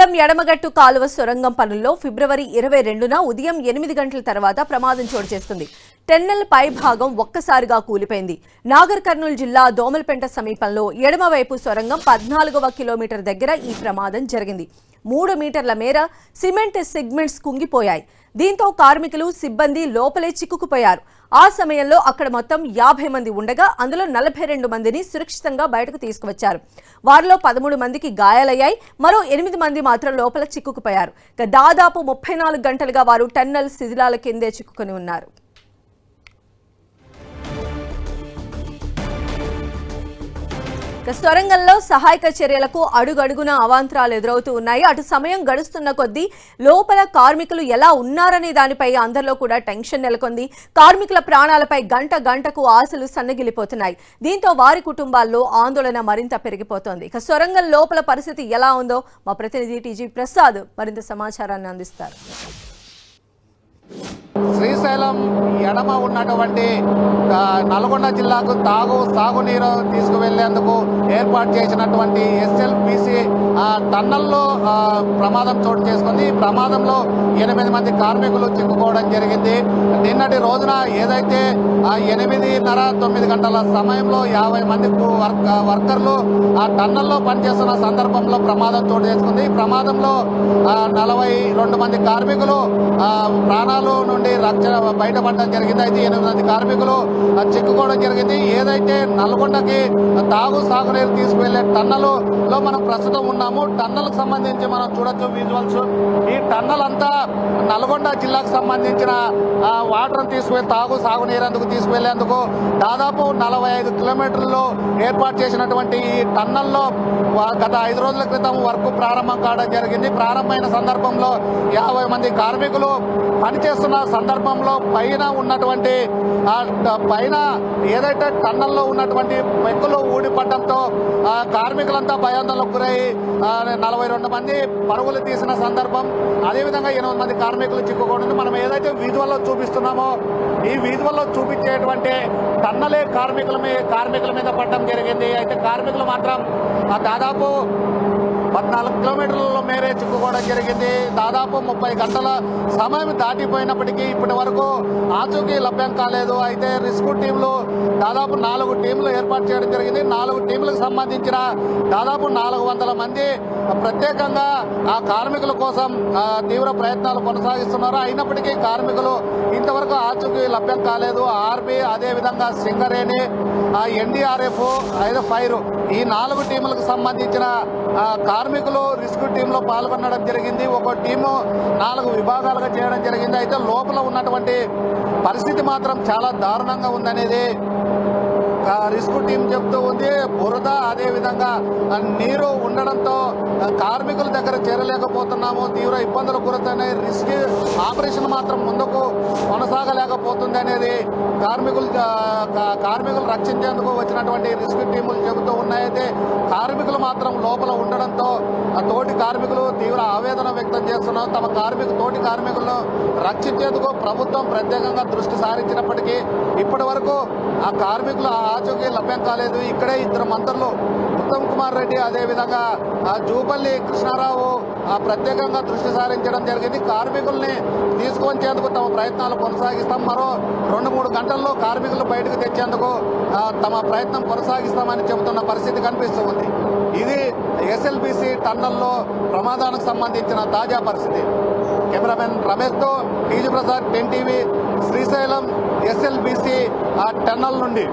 శ్రీశైలం ఎడమగట్టు కాలువ సొరంగం పనుల్లో ఫిబ్రవరి 22న ఉదయం 8 గంటల తర్వాత ప్రమాదం చోటు చేసుకుంది. టెన్నెల్ పై భాగం ఒక్కసారిగా కూలిపోయింది. నాగర్ కర్నూలు జిల్లా దోమలపెంట సమీపంలో ఎడమవైపు సొరంగం 14వ కిలోమీటర్ దగ్గర ఈ ప్రమాదం జరిగింది. 3 మీటర్ల మేర సిమెంట్ సెగ్మెంట్స్ కుంగిపోయాయి. దీంతో కార్మికులు సిబ్బంది లోపలే చిక్కుకుపోయారు. ఆ సమయంలో అక్కడ మొత్తం 50 మంది ఉండగా అందులో 42 మందిని సురక్షితంగా బయటకు తీసుకువచ్చారు. వారిలో 13 మందికి గాయాలయ్యాయి. మరో 8 మంది మాత్రం లోపల చిక్కుకుపోయారు. దాదాపు 34 గంటలుగా వారు టన్నెల్ శిథిలాల కిందే చిక్కుకుని ఉన్నారు. సొరంగంలో సహాయక చర్యలకు అడుగడుగున అవాంతరాలు ఎదురవుతూ ఉన్నాయి. అటు సమయం గడుస్తున్న కొద్దీ లోపల కార్మికులు ఎలా ఉన్నారనే దానిపై అందరిలో కూడా టెన్షన్ నెలకొంది. కార్మికుల ప్రాణాలపై గంటకు ఆశలు సన్నగిలిపోతున్నాయి. దీంతో వారి కుటుంబాల్లో ఆందోళన మరింత పెరిగిపోతోంది. సొరంగం లోపల పరిస్థితి ఎలా ఉందో మా ప్రతినిధి టీజీ ప్రసాద్ మరింత సమాచారాన్ని అందిస్తారు. శ్రీశైలం ఎడమ ఉన్నటువంటి నల్గొండ జిల్లాకు సాగునీరు తీసుకువెళ్లేందుకు ఏర్పాటు చేసినటువంటి ఎస్ఎల్బిసి టన్నల్లో ప్రమాదం చోటు చేసుకుంది. ఈ ప్రమాదంలో 8 మంది కార్మికులు చిక్కుకోవడం జరిగింది. నిన్నటి రోజున ఏదైతే 8:30-9 గంటల సమయంలో 50 మంది వర్కర్లు ఆ టన్నల్లో పనిచేస్తున్న సందర్భంలో ప్రమాదం చోటు చేసుకుంది. ఈ ప్రమాదంలో 42 మంది కార్మికులు ప్రాణాలు నుండి రక్షణ బయటపడడం జరిగింది. అయితే 8 మంది కార్మికులు చిక్కుకోవడం జరిగింది. ఏదైతే నల్గొండకి సాగునీరు తీసుకువెళ్లే టన్నల్లో మనం ప్రస్తుతం ఉన్నాము. టన్నల్కి సంబంధించి మనం చూడొచ్చు విజువల్స్. ఈ టన్నల్ అంతా నల్గొండ జిల్లాకు సంబంధించిన వాటర్ సాగునీరు తీసుకువెళ్లేందుకు దాదాపు 45 కిలోమీటర్లు ఏర్పాటు చేసినటువంటి ఈ టన్నల్లో గత 5 రోజుల క్రితం వర్క్ ప్రారంభం కావడం జరిగింది. ప్రారంభమైన సందర్భంలో 50 మంది కార్మికులు పనిచేస్తున్న సందర్భంలో పైన ఏదైతే టన్నల్లో ఉన్నటువంటి పెక్కులు ఊడిపడడంతో కార్మికులంతా భయాందోళనకు గురై 42 మంది పరుగులు తీసిన సందర్భం. అదేవిధంగా 8 మంది కార్మికులు చిక్కుకోవడం మనం ఏదైతే విజువల్లో చూపిస్తున్నామో ఈ విజువల్లో చూపించేటువంటి టన్నలే కార్మికుల మీద పడడం జరిగింది. అయితే కార్మికులు మాత్రం దాదాపు 14 కిలోమీటర్ల మేరే చిక్కుకోవడం జరిగింది. దాదాపు 30 గంటల సమయం దాటిపోయినప్పటికీ ఇప్పటి వరకు ఆచూకీ లభ్యం కాలేదు. అయితే రెస్క్యూ టీంలు దాదాపు 4 టీంలు ఏర్పాటు చేయడం జరిగింది. 4 టీంలకు సంబంధించిన దాదాపు 400 మంది ప్రత్యేకంగా ఆ కార్మికుల కోసం తీవ్ర ప్రయత్నాలు కొనసాగిస్తున్నారు. అయినప్పటికీ కార్మికులు ఇంతవరకు ఆచూకీ లభ్యం కాలేదు. ఆర్బీ, అదేవిధంగా సింగరేణి, ఎన్డీఆర్ఎఫ్, ఫైర్ ఈ 4 టీములకు సంబంధించిన కార్మికులు రెస్క్యూ టీంలో పాల్గొనడం జరిగింది. ఒక టీము 4 విభాగాలుగా చేయడం జరిగింది. అయితే లోపల ఉన్నటువంటి పరిస్థితి మాత్రం చాలా దారుణంగా ఉందనేది రెస్క్యూ టీం చెప్తూ ఉంది. బురద, అదేవిధంగా నీరు ఉండడంతో కార్మికుల దగ్గర చేరలేకపోతున్నాము, తీవ్ర ఇబ్బందులు గురవుతున్నాయి. రెస్క్యూ ఆపరేషన్ మాత్రం ముందుకు కొనసాగలేకపోతుంది అనేది కార్మికులు రక్షించేందుకు వచ్చినటువంటి రెస్క్యూ టీములు చెబుతూ ఉన్నాయితే కార్మికులు మాత్రం లోపల ఉండడంతో తోటి కార్మికులు తీవ్ర ఆవేదన వ్యక్తం చేస్తున్నారు. తోటి కార్మికులను రక్షించేందుకు ప్రభుత్వం ప్రత్యేకంగా దృష్టి సారించినప్పటికీ ఇప్పటి వరకు ఆ కార్మికులు ఆచూకీ లభ్యం కాలేదు. ఇక్కడే 2 మంత్రులు ఉత్తమ్ కుమార్ రెడ్డి, అదేవిధంగా జూపల్లి కృష్ణారావు ప్రత్యేకంగా దృష్టి సారించడం జరిగింది. కార్మికుల్ని తీసుకువచ్చేందుకు తమ ప్రయత్నాలు కొనసాగిస్తాం, మరో 2-3 గంటల్లో కార్మికులు బయటకు తెచ్చేందుకు తమ ప్రయత్నం కొనసాగిస్తామని చెబుతున్న పరిస్థితి కనిపిస్తూ ఉంది. ఇది ఎస్ఎల్బిసి టన్నల్లో ప్రమాదానికి సంబంధించిన తాజా పరిస్థితి. కెమెరామెన్ రమేష్తో TG Prasad, 10 TV, Srisailam SLBC tunnel నుండి.